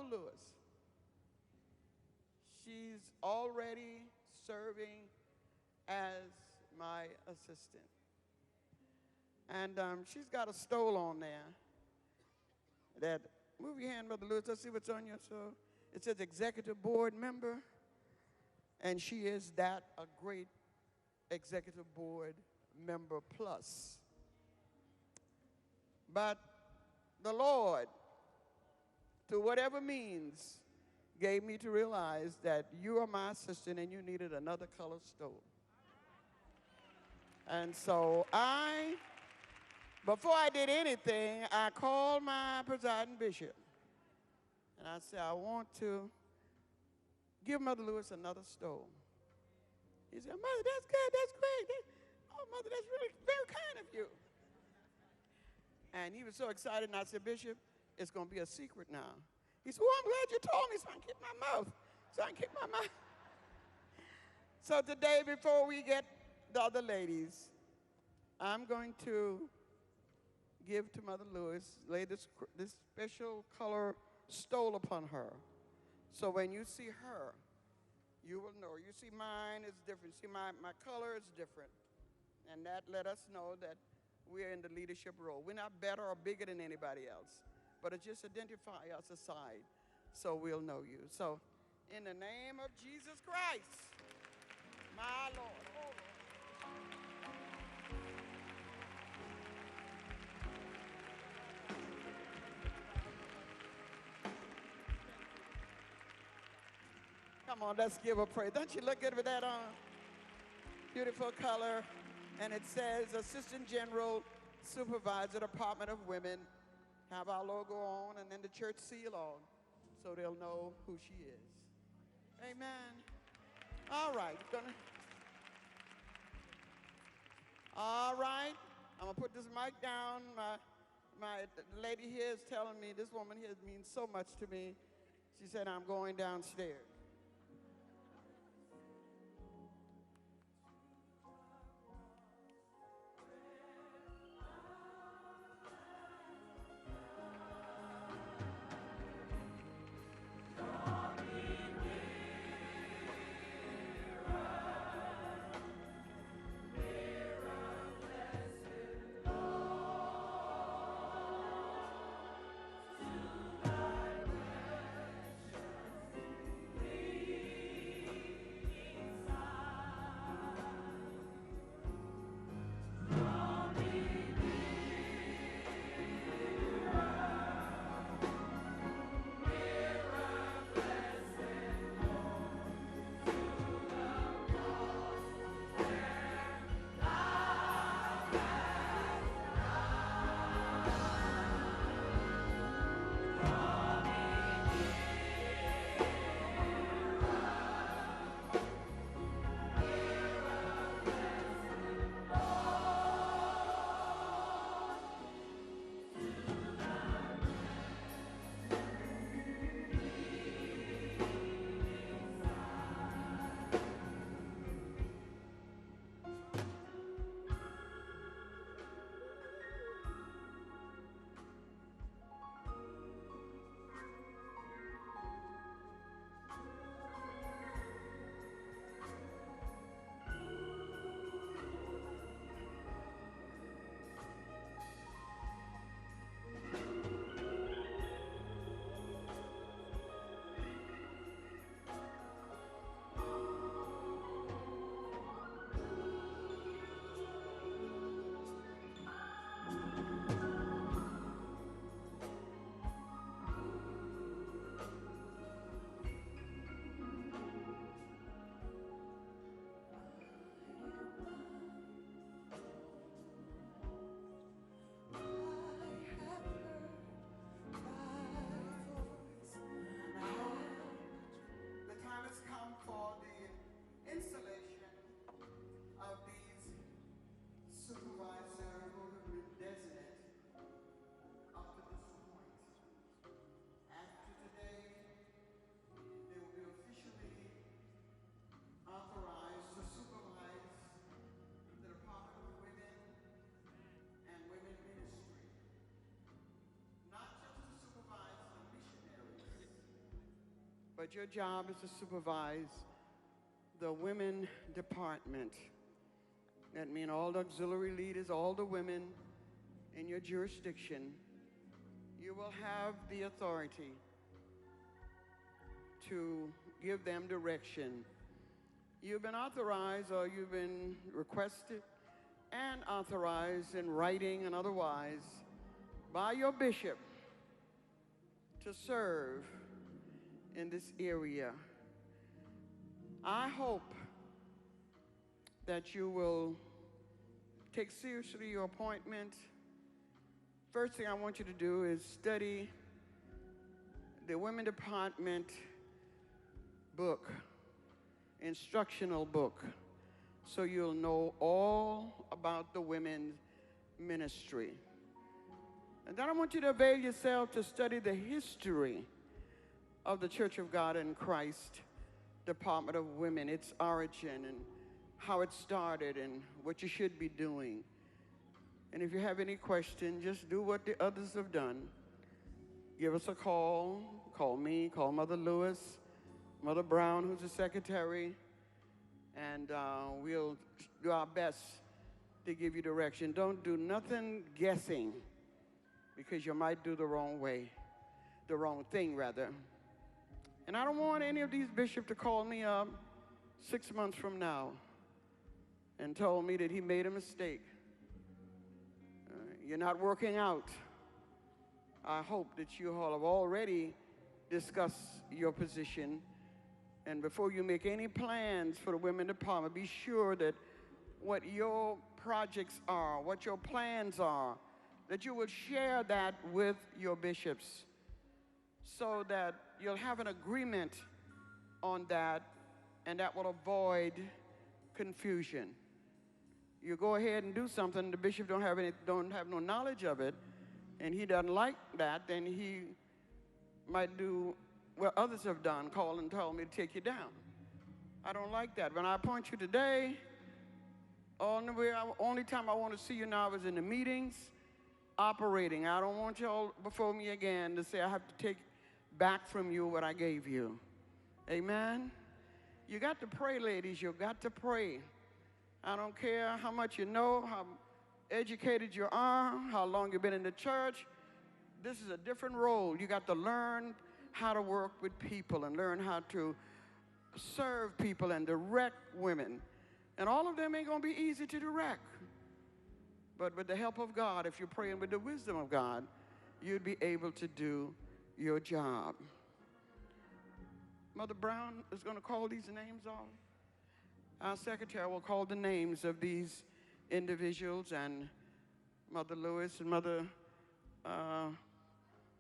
Mother Lewis. She's already serving as my assistant. And she's got a stole on there that, move your hand, Mother Lewis, let's see what's on your stole. It says executive board member, and she is that, a great executive board member plus. But the Lord, through whatever means, gave me to realize that you are my assistant and you needed another color stove. And so before I did anything, I called my presiding bishop. And I said, I want to give Mother Lewis another stove. He said, Mother, that's good, that's great. Oh, Mother, that's really very kind of you. And he was so excited, and I said, Bishop, it's going to be a secret now. He said, well, I'm glad you told me so I can keep my mouth. So I can keep my mouth. So today, before we get the other ladies, I'm going to give to Mother Lewis, lay this special color stole upon her. So when you see her, you will know. You see mine is different. See my color is different. And that let us know that we're in the leadership role. We're not better or bigger than anybody else, but it just identify us aside so we'll know you. So in the name of Jesus Christ, my Lord. Oh, Lord. Come on, let's give a praise. Don't you look good with that on? Beautiful color. And it says Assistant General, Supervisor, Department of Women. Have our logo on and then the church seal on so they'll know who she is. Amen. All right. All right. I'm going to put this mic down. My lady here is telling me, this woman here means so much to me. She said, I'm going downstairs. but your job is to supervise the women department. That means all the auxiliary leaders, all the women in your jurisdiction. You will have the authority to give them direction. You've been authorized, or you've been requested and authorized in writing and otherwise by your bishop to serve in this area. I hope that you will take seriously your appointment. First thing I want you to do is study the Women Department book, instructional book, so you'll know all about the women's ministry. And then I want you to avail yourself to study the history of the Church of God in Christ Department of Women, its origin and how it started and what you should be doing. And if you have any questions, just do what the others have done. Give us a call. Call me, call Mother Lewis, Mother Brown, who's the secretary, and we'll do our best to give you direction. Don't do nothing guessing, because you might do the wrong thing rather. And I don't want any of these bishops to call me up 6 months from now and told me that he made a mistake. You're not working out. I hope that you all have already discussed your position, and before you make any plans for the women department, be sure that what your projects are, what your plans are, that you will share that with your bishops so that you'll have an agreement on that, and that will avoid confusion. You go ahead and do something, the bishop don't have no knowledge of it, and he doesn't like that, then he might do what others have done, call and tell me to take you down. I don't like that. When I appoint you today, only time I want to see you now is in the meetings, operating. I don't want y'all before me again to say I have to take back from you what I gave you. Amen? You got to pray, ladies. You got to pray. I don't care how much you know, how educated you are, how long you've been in the church. This is a different role. You got to learn how to work with people and learn how to serve people and direct women. And all of them ain't going to be easy to direct. But with the help of God, if you're praying with the wisdom of God, you'd be able to do your job. Mother Brown is going to call these names off. Our secretary will call the names of these individuals, and Mother Lewis and Mother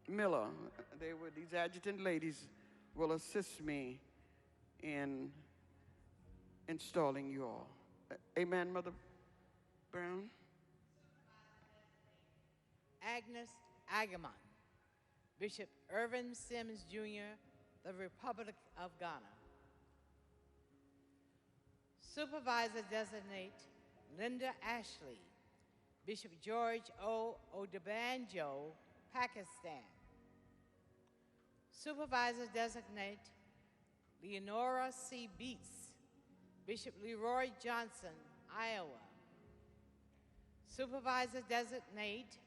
Miller, these adjutant ladies will assist me in installing you all. Amen, Mother Brown? Agnes Agamon, Bishop Irvin Sims Jr., the Republic of Ghana. Supervisor-designate Linda Ashley, Bishop George O. Odebanjo, Pakistan. Supervisor-designate Leonora C. Beats, Bishop Leroy Johnson, Iowa. Supervisor-designate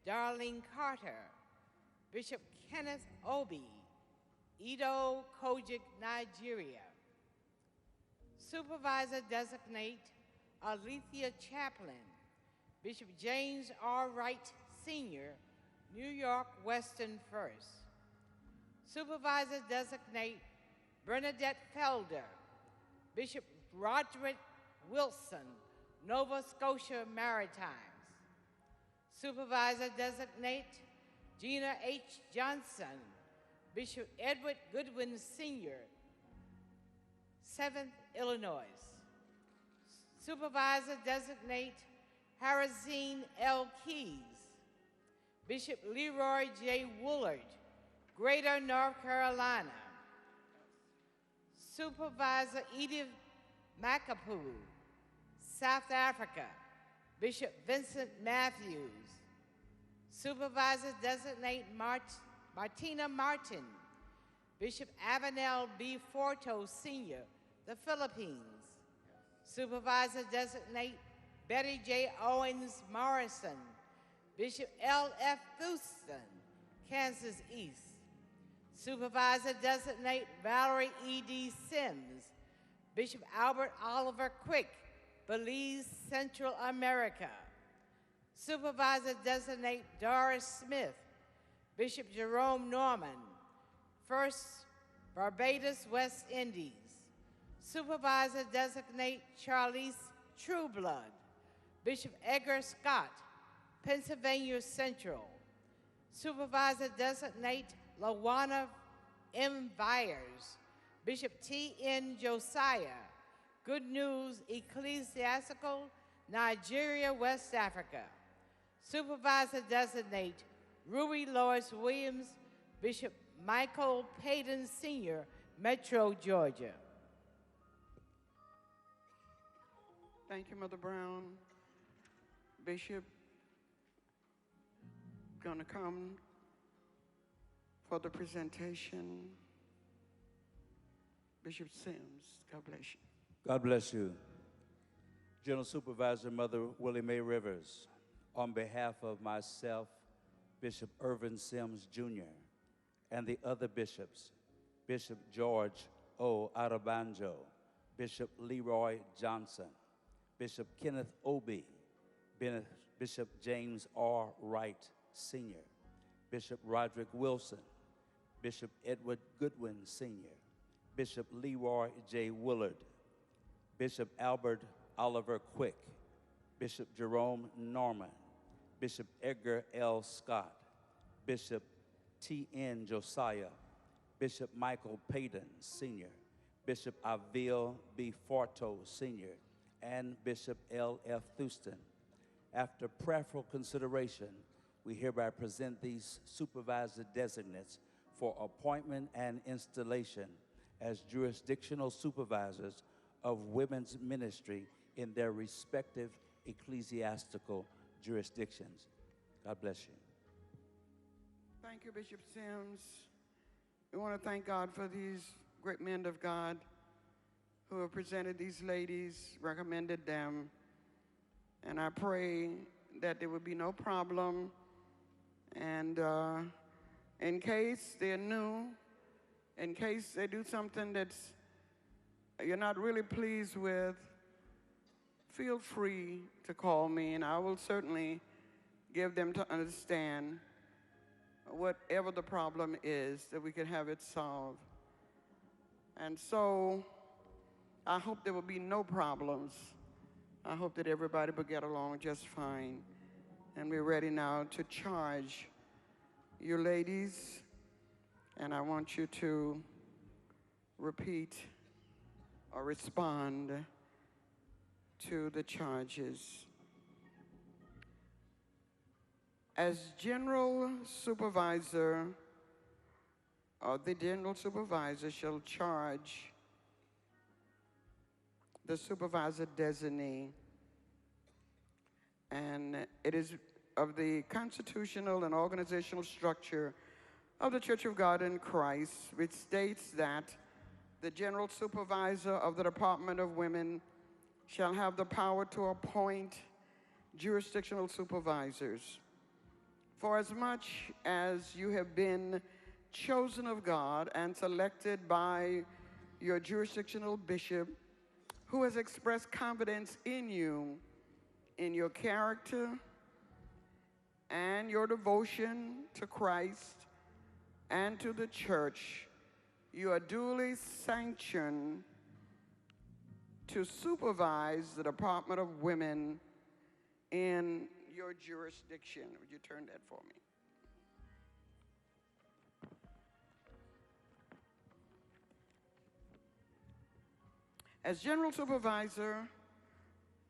Darlene Carter, Bishop Kenneth Obi, Edo, COGIC, Nigeria. Supervisor-designate Alethea Chaplin, Bishop James R. Wright, Sr., New York Western First. Supervisor-designate Bernadette Felder, Bishop Roderick Wilson, Nova Scotia Maritimes. Supervisor-designate Gina H. Johnson, Bishop Edward Goodwin Sr., 7th Illinois. Supervisor-designate Harazine L. Keys, Bishop Leroy J. Woolard, Greater North Carolina. Supervisor Edith Makapu, South Africa, Bishop Vincent Matthews. Supervisor-designate Martina Martin, Bishop Avenel B. Forto Sr., the Philippines. Supervisor-designate Betty J. Owens Morrison, Bishop L.F. Thurston, Kansas East. Supervisor-designate Valerie E.D. Sims, Bishop Albert Oliver Quick, Belize, Central America. Supervisor-designate Doris Smith, Bishop Jerome Norman, First Barbados, West Indies. Supervisor-designate Charlize Trueblood, Bishop Edgar Scott, Pennsylvania Central. Supervisor-designate Lawana M. Byers, Bishop T.N. Josiah, Good News Ecclesiastical, Nigeria, West Africa. Supervisor-designate Ruby Lois Williams, Bishop Michael Payton Sr., Metro, Georgia. Thank you, Mother Brown. Bishop, gonna come for the presentation. Bishop Sims, God bless you. God bless you. General Supervisor Mother Willie Mae Rivers, on behalf of myself, Bishop Irvin Sims Jr., and the other bishops, Bishop George O. Arabanjo, Bishop Leroy Johnson, Bishop Kenneth Obey, Bishop James R. Wright Sr., Bishop Roderick Wilson, Bishop Edward Goodwin Sr., Bishop Leroy J. Willard, Bishop Albert Oliver Quick, Bishop Jerome Norman, Bishop Edgar L. Scott, Bishop T.N. Josiah, Bishop Michael Payton Sr., Bishop Avil B. Forto Sr., and Bishop L.F. Thurston. After prayerful consideration, we hereby present these supervisor designates for appointment and installation as jurisdictional supervisors of women's ministry in their respective ecclesiastical jurisdictions. God bless you. Thank you, Bishop Sims. We want to thank God for these great men of God who have presented these ladies, recommended them, and I pray that there will be no problem. And in case they're new, in case they do something that's you're not really pleased with, feel free to call me, and I will certainly give them to understand whatever the problem is, that we can have it solved. And so I hope there will be no problems. I hope that everybody will get along just fine. And we're ready now to charge you ladies, and I want you to repeat or respond to the charges. As general supervisor, or the general supervisor shall charge the supervisor designee, and it is of the constitutional and organizational structure of the Church of God in Christ, which states that the general supervisor of the Department of Women shall have the power to appoint jurisdictional supervisors. For as much as you have been chosen of God and selected by your jurisdictional bishop, who has expressed confidence in you, in your character and your devotion to Christ and to the church, you are duly sanctioned to supervise the Department of Women in your jurisdiction. Would you turn that for me? As general supervisor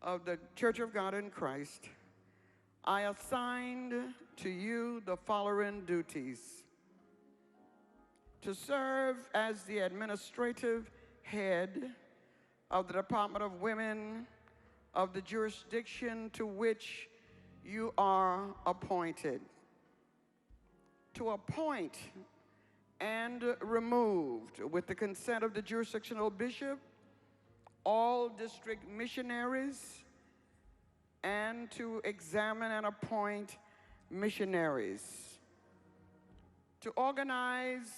of the Church of God in Christ, I assigned to you the following duties: to serve as the administrative head of the Department of Women of the jurisdiction to which you are appointed, to appoint and removed, with the consent of the jurisdictional bishop, all district missionaries, and to examine and appoint missionaries, to organize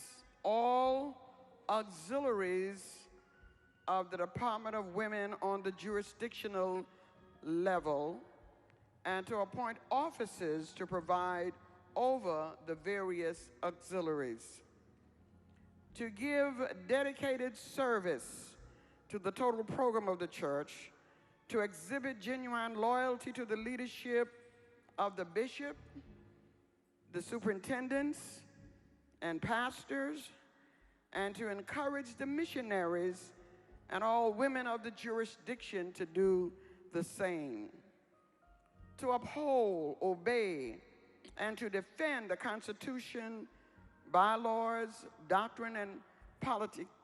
all auxiliaries of the Department of Women on the jurisdictional level, and to appoint officers to provide over the various auxiliaries, to give dedicated service to the total program of the church, to exhibit genuine loyalty to the leadership of the bishop, the superintendents, and pastors, and to encourage the missionaries and all women of the jurisdiction to do the same, to uphold, obey, and to defend the Constitution, bylaws, doctrine, and politics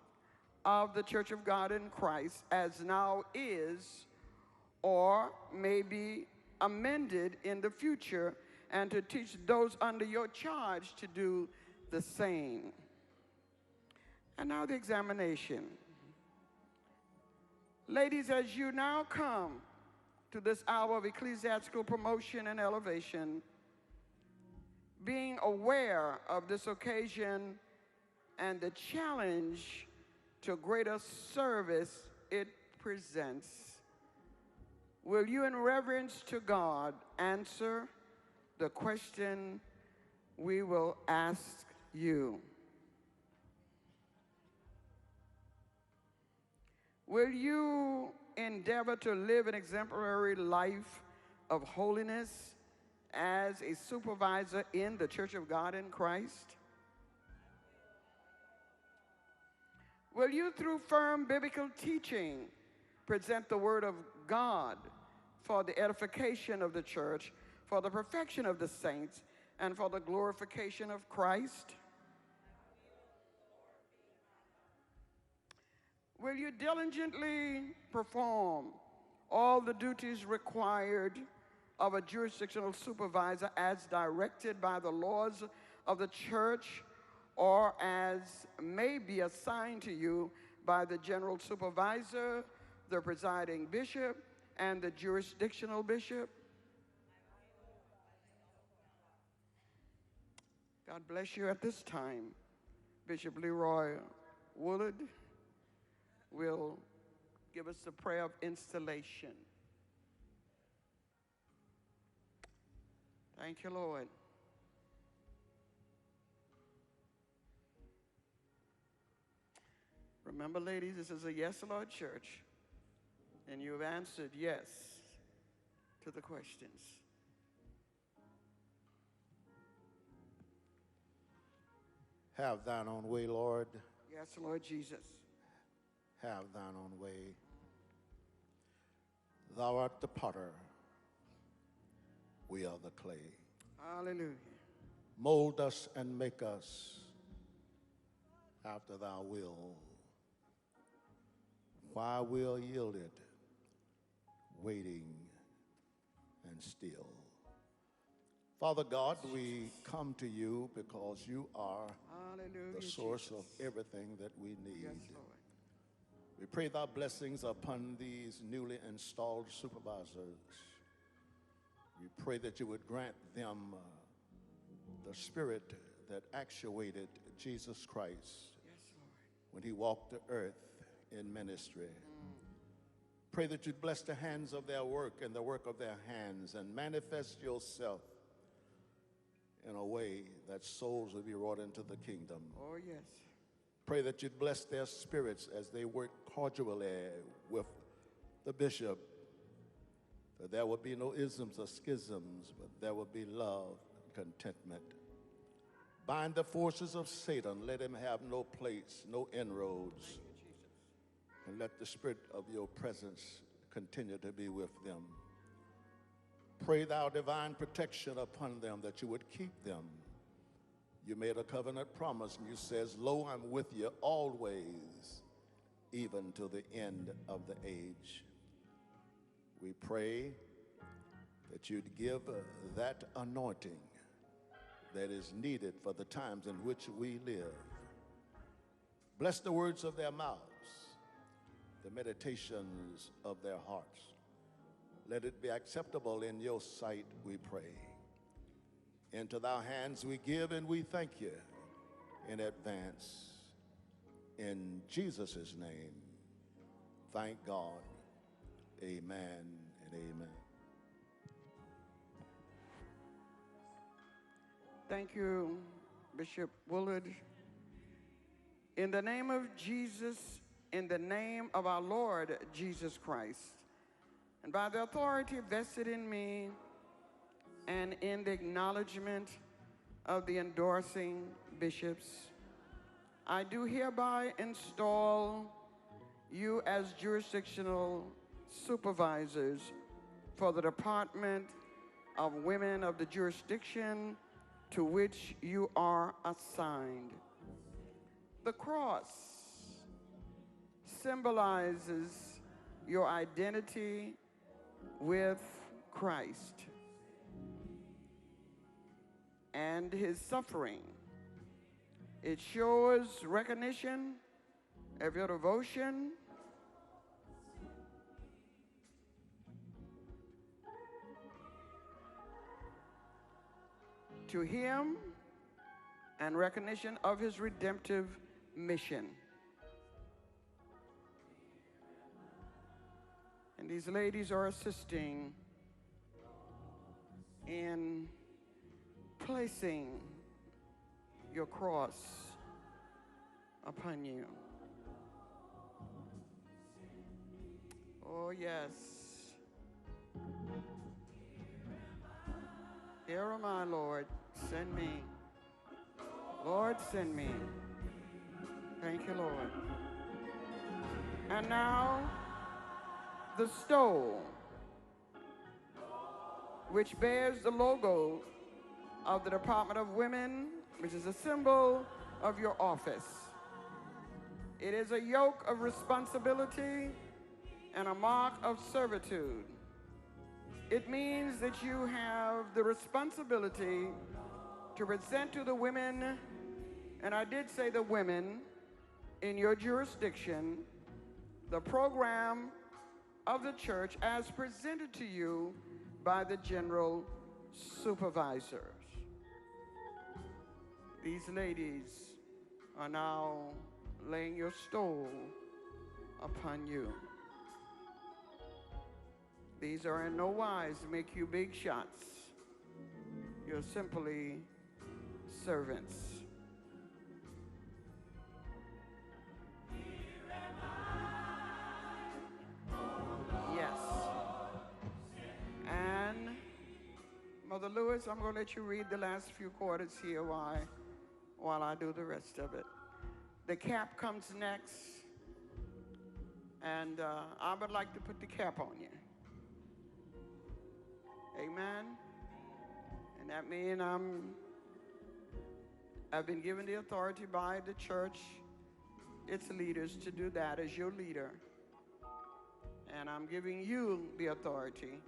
of the Church of God in Christ as now is or may be amended in the future, and to teach those under your charge to do the same. And now the examination. Ladies, as you now come to this hour of ecclesiastical promotion and elevation, being aware of this occasion and the challenge to greater service it presents, will you, in reverence to God, answer the question we will ask you? Will you endeavor to live an exemplary life of holiness as a supervisor in the Church of God in Christ? Will you, through firm biblical teaching, present the Word of God for the edification of the church, for the perfection of the saints, and for the glorification of Christ? Will you diligently perform all the duties required of a jurisdictional supervisor as directed by the laws of the church, or as may be assigned to you by the general supervisor, the presiding bishop, and the jurisdictional bishop? God bless you. At this time, Bishop Leroy Woolard will give us the prayer of installation. Thank you, Lord. Remember, ladies, this is a Yes, Lord church, and you've answered yes to the questions. Have thine own way, Lord. Yes, Lord Jesus. Have thine own way. Thou art the potter, we are the clay. Hallelujah. Mold us and make us after thy will. While we are yielded, waiting and still. Father God, we come to you because you are Hallelujah, the source Jesus. of everything that we need. Yes, Lord. We pray thy blessings upon these newly installed supervisors. We pray that you would grant them the spirit that actuated Jesus Christ Yes, Lord. when he walked the earth in ministry. Pray that you'd bless the hands of their work and the work of their hands, and manifest yourself in a way that souls will be brought into the kingdom. Oh, yes. Pray that you'd bless their spirits as they work cordially with the bishop, that there would be no isms or schisms, but there would be love and contentment. Bind the forces of Satan. Let him have no place, no inroads. And let the spirit of your presence continue to be with them. Pray thou divine protection upon them, that you would keep them. You made a covenant promise, and you says, lo, I'm with you always, even to the end of the age. We pray that you'd give that anointing that is needed for the times in which we live. Bless the words of their mouths, the meditations of their hearts. Let it be acceptable in your sight, we pray. Into thy hands we give and we thank you in advance. In Jesus' name, thank God. Amen and amen. Thank you, Bishop Willard. In the name of Jesus, in the name of our Lord Jesus Christ, and by the authority vested in me, and in the acknowledgement of the endorsing bishops, I do hereby install you as jurisdictional supervisors for the Department of Women of the jurisdiction to which you are assigned. The cross symbolizes your identity with Christ and his suffering. It shows recognition of your devotion to him and recognition of his redemptive mission. And these ladies are assisting in placing your cross upon you. Oh, yes. Here am I, Lord. Send me. Lord, send me. Thank you, Lord. And now, the stole, which bears the logo of the Department of Women, which is a symbol of your office. It is a yoke of responsibility and a mark of servitude. It means that you have the responsibility to present to the women, and I did say the women, in your jurisdiction, the program of the church as presented to you by the general supervisors. These ladies are now laying your stole upon you. These are in no wise to make you big shots. You're simply servants. Yes. And Mother Lewis, I'm going to let you read the last few quarters here while I do the rest of it. The cap comes next, and I would like to put the cap on you. Amen. And that means I've been given the authority by the church, its leaders, to do that as your leader. And I'm giving you the authority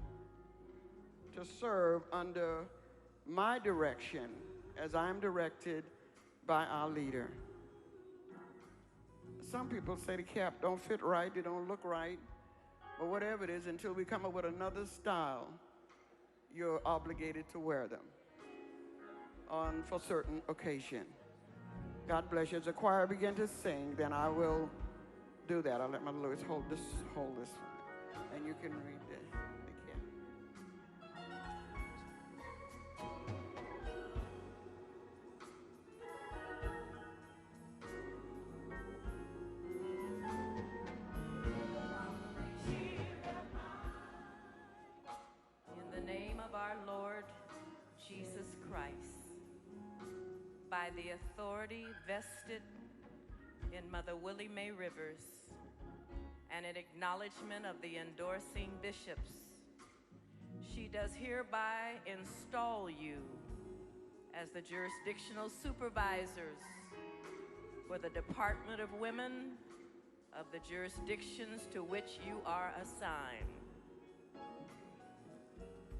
to serve under my direction as I'm directed by our leader. Some people say the cap don't fit right, they don't look right, but whatever it is, until we come up with another style, you're obligated to wear them for certain occasion. God bless you. As the choir begin to sing, then I will do that. I'll let Mother Lewis hold this, and you can read the cap. Jesus Christ, by the authority vested in Mother Willie Mae Rivers and in acknowledgement of the endorsing bishops, she does hereby install you as the jurisdictional supervisors for the Department of Women of the jurisdictions to which you are assigned.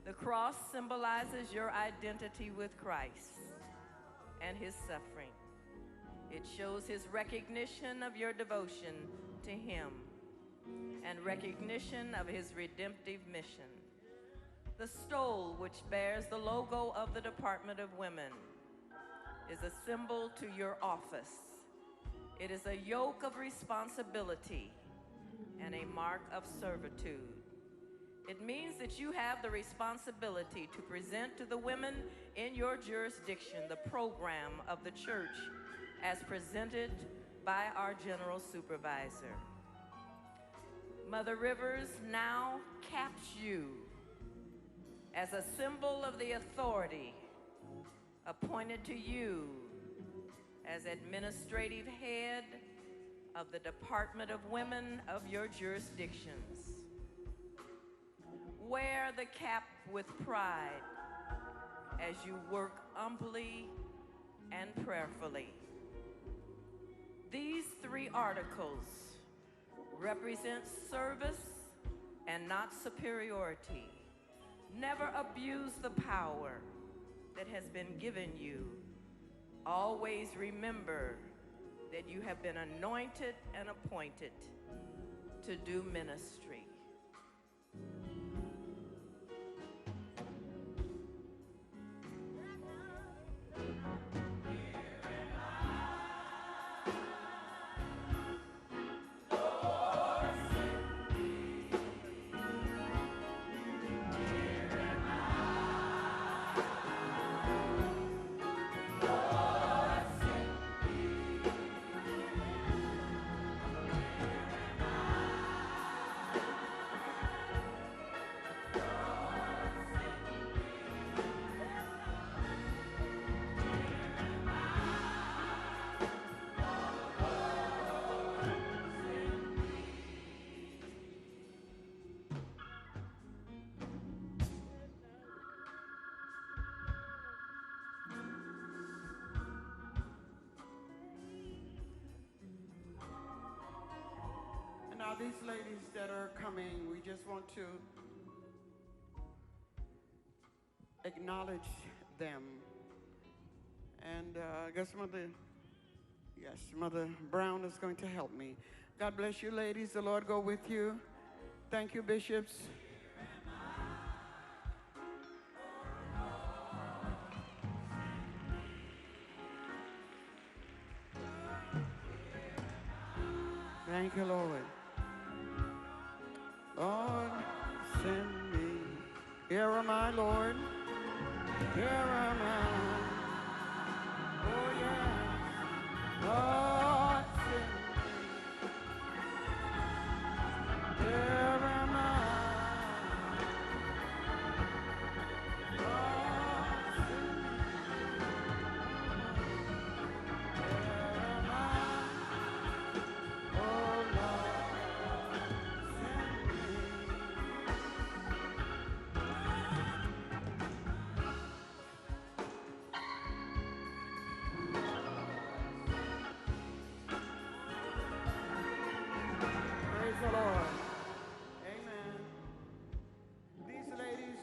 The cross symbolizes your identity with Christ and his suffering. It shows his recognition of your devotion to him and recognition of his redemptive mission. The stole, which bears the logo of the Department of Women, is a symbol to your office. It is a yoke of responsibility and a mark of servitude. It means that you have the responsibility to present to the women in your jurisdiction the program of the church as presented by our General Supervisor. Mother Rivers now caps you as a symbol of the authority appointed to you as administrative head of the Department of Women of your jurisdictions. Wear the cap with pride as you work humbly and prayerfully. These 3 articles represent service and not superiority. Never abuse the power that has been given you. Always remember that you have been anointed and appointed to do ministry. Now, these ladies that are coming, we just want to acknowledge them. And I guess Mother Brown is going to help me. God bless you, ladies. The Lord go with you. Thank you, bishops. Thank you, Lord. Lord, send me. Here am I, Lord. Here am I. Oh, yes. Lord, send me. Here am I. Lord, send me. Here am I. Oh, Lord, send me. Praise the Lord. Amen. These ladies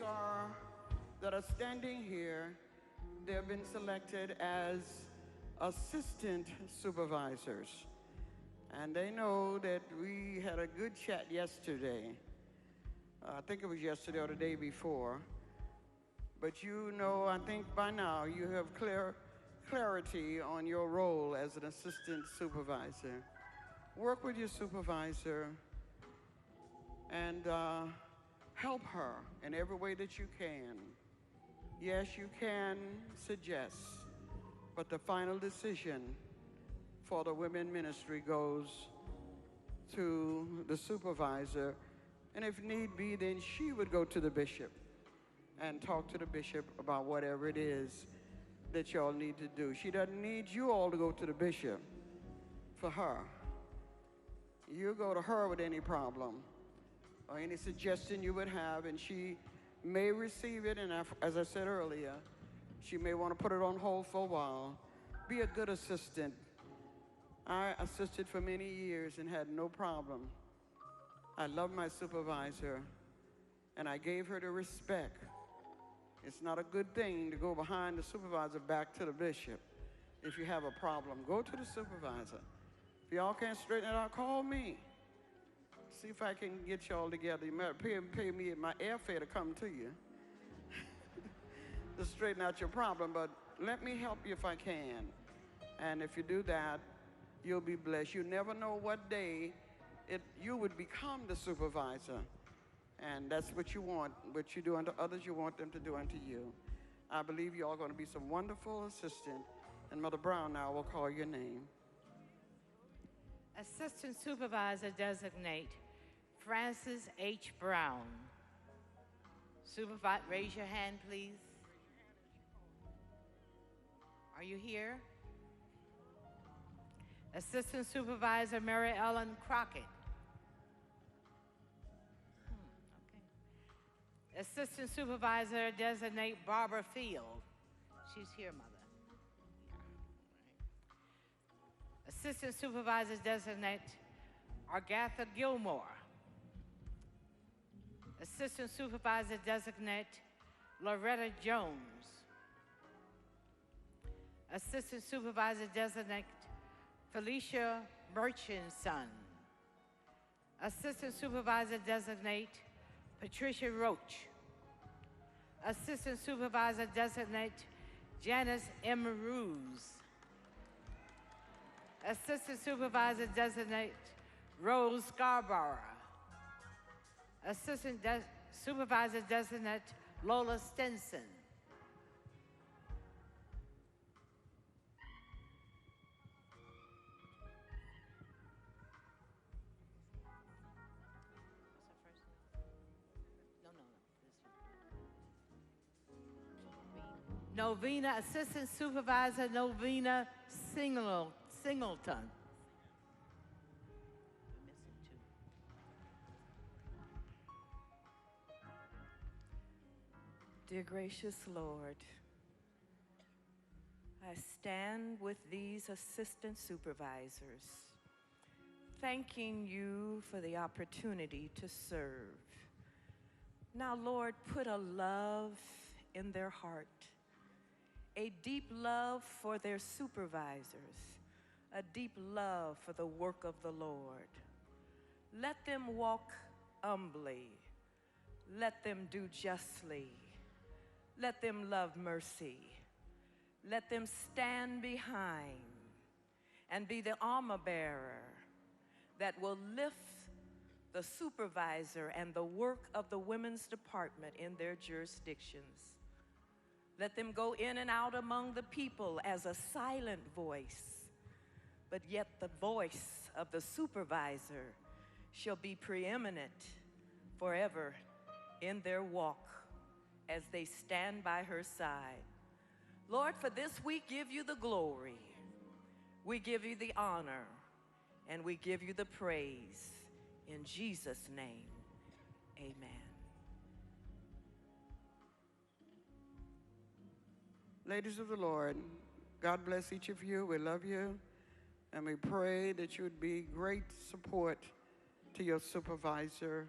that are standing here, they have been selected as assistant supervisors. And they know that we had a good chat yesterday. I think it was yesterday or the day before. But you know, I think by now you have clarity on your role as an assistant supervisor. Work with your supervisor and help her in every way that you can. Yes, you can suggest, but the final decision for the women ministry goes to the supervisor, and if need be, then she would go to the bishop and talk to the bishop about whatever it is that y'all need to do. She doesn't need you all to go to the bishop for her. You go to her with any problem or any suggestion you would have, and she may receive it, and as I said earlier, she may want to put it on hold for a while. Be a good assistant. I assisted for many years and had no problem. I love my supervisor, and I gave her the respect. It's not a good thing to go behind the supervisor back to the bishop. If you have a problem, go to the supervisor. If y'all can't straighten it out, call me. See if I can get y'all together. You might pay me my airfare to come to you to straighten out your problem, but let me help you if I can. And if you do that, you'll be blessed. You never know what day you would become the supervisor. And that's what you want. What you do unto others, you want them to do unto you. I believe you all are going to be some wonderful assistant. And Mother Brown now will call your name. Assistant Supervisor Designate Francis H. Brown. Raise your hand, please. Are you here? Assistant Supervisor Mary Ellen Crockett. Okay. Assistant Supervisor Designate Barbara Field. She's here, Mother. Assistant Supervisor Designate Agatha Gilmore. Assistant Supervisor Designate Loretta Jones. Assistant Supervisor Designate Felicia Murchinson. Assistant Supervisor Designate Patricia Roach. Assistant Supervisor Designate Janice M. Ruse. Assistant Supervisor Designate Rose Scarborough. Assistant Supervisor Designate Lola Stinson. Novena, Assistant Supervisor Novena Singleton. Dear gracious Lord, I stand with these assistant supervisors, thanking you for the opportunity to serve. Now, Lord, put a love in their heart, a deep love for their supervisors, a deep love for the work of the Lord. Let them walk humbly. Let them do justly. Let them love mercy. Let them stand behind and be the armor bearer that will lift the supervisor and the work of the women's department in their jurisdictions. Let them go in and out among the people as a silent voice, but yet the voice of the supervisor shall be preeminent forever in their walk as they stand by her side. Lord, for this we give you the glory, we give you the honor, and we give you the praise. In Jesus' name, amen. Ladies of the Lord, God bless each of you. We love you, and we pray that you would be great support to your supervisor.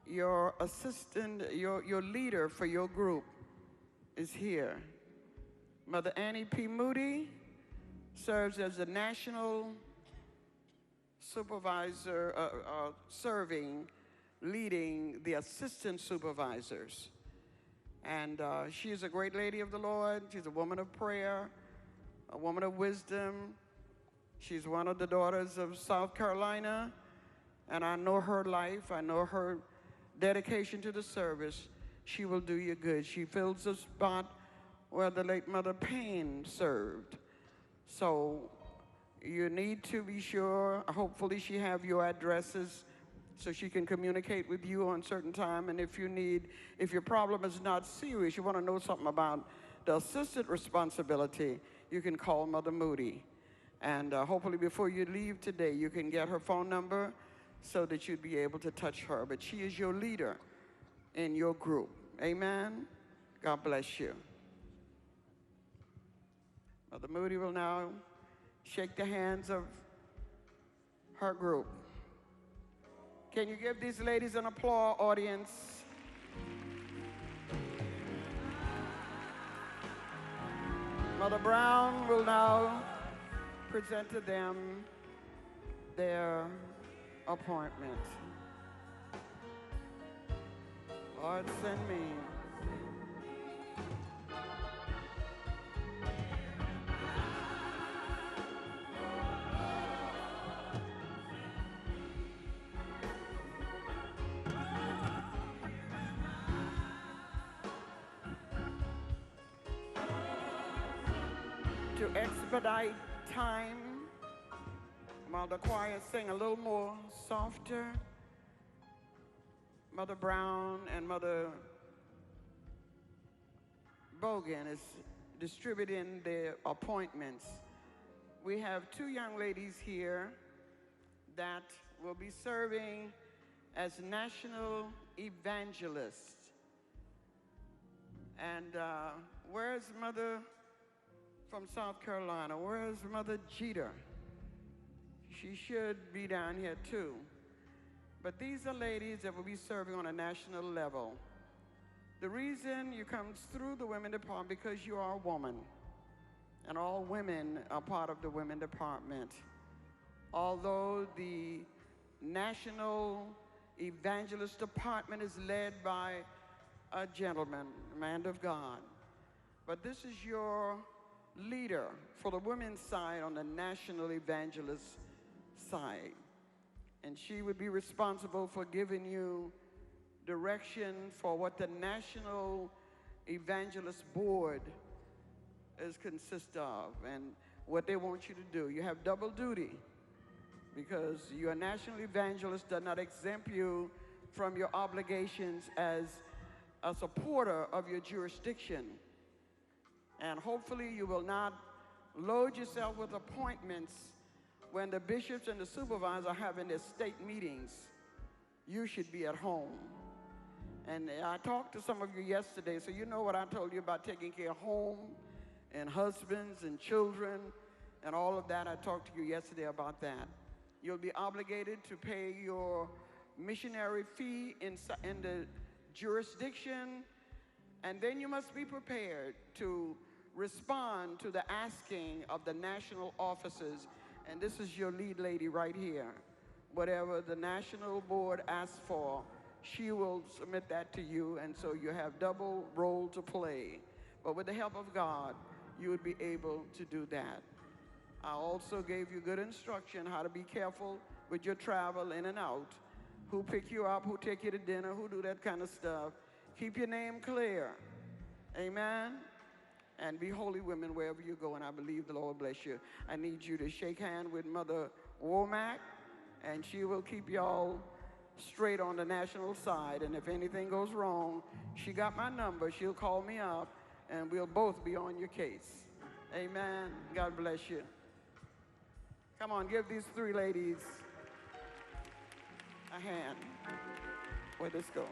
Your assistant, your leader for your group is here. Mother Annie P. Moody serves as the national supervisor, leading the assistant supervisors. And she is a great lady of the Lord. She's a woman of prayer, a woman of wisdom. She's one of the daughters of South Carolina, and I know her life. I know her dedication to the service. She will do you good. She fills the spot where the late Mother Payne served. So you need to be sure, hopefully she have your addresses so she can communicate with you on certain time. And if your problem is not serious, you want to know something about the assistant responsibility, you can call Mother Moody. And hopefully before you leave today, you can get her phone number so that you'd be able to touch her. But she is your leader in your group. Amen? God bless you. Mother Moody will now shake the hands of her group. Can you give these ladies an applause, audience? Mother Brown will now present to them their appointment. Lord, send me. To expedite time, while the choir sing a little more softer, Mother Brown and Mother Bogan is distributing their appointments. We have two young ladies here that will be serving as national evangelists. And where's Mother from South Carolina? Where's Mother Jeter? She should be down here too. But these are ladies that will be serving on a national level. The reason you come through the women department because you are a woman. And all women are part of the women department. Although the national evangelist department is led by a gentleman, a man of God. But this is your leader for the women's side on the national evangelist side. And she would be responsible for giving you direction for what the National Evangelist Board is consist of and what they want you to do. You have double duty because your national evangelist does not exempt you from your obligations as a supporter of your jurisdiction. And hopefully you will not load yourself with appointments when the bishops and the supervisors are having their state meetings. You should be at home. And I talked to some of you yesterday, so you know what I told you about taking care of home and husbands and children and all of that. I talked to you yesterday about that. You'll be obligated to pay your missionary fee in the jurisdiction, and then you must be prepared to respond to the asking of the national officers. And this is your lead lady right here. Whatever the national board asks for, she will submit that to you, and so you have double role to play. But with the help of God, you would be able to do that. I also gave you good instruction how to be careful with your travel in and out. Who pick you up, who take you to dinner, who do that kind of stuff. Keep your name clear. Amen? And be holy women wherever you go, and I believe the Lord bless you. I need you to shake hands with Mother Womack, and she will keep y'all straight on the national side. And if anything goes wrong, she got my number. She'll call me up, and we'll both be on your case. Amen. God bless you. Come on, give these three ladies a hand. Where'd this go?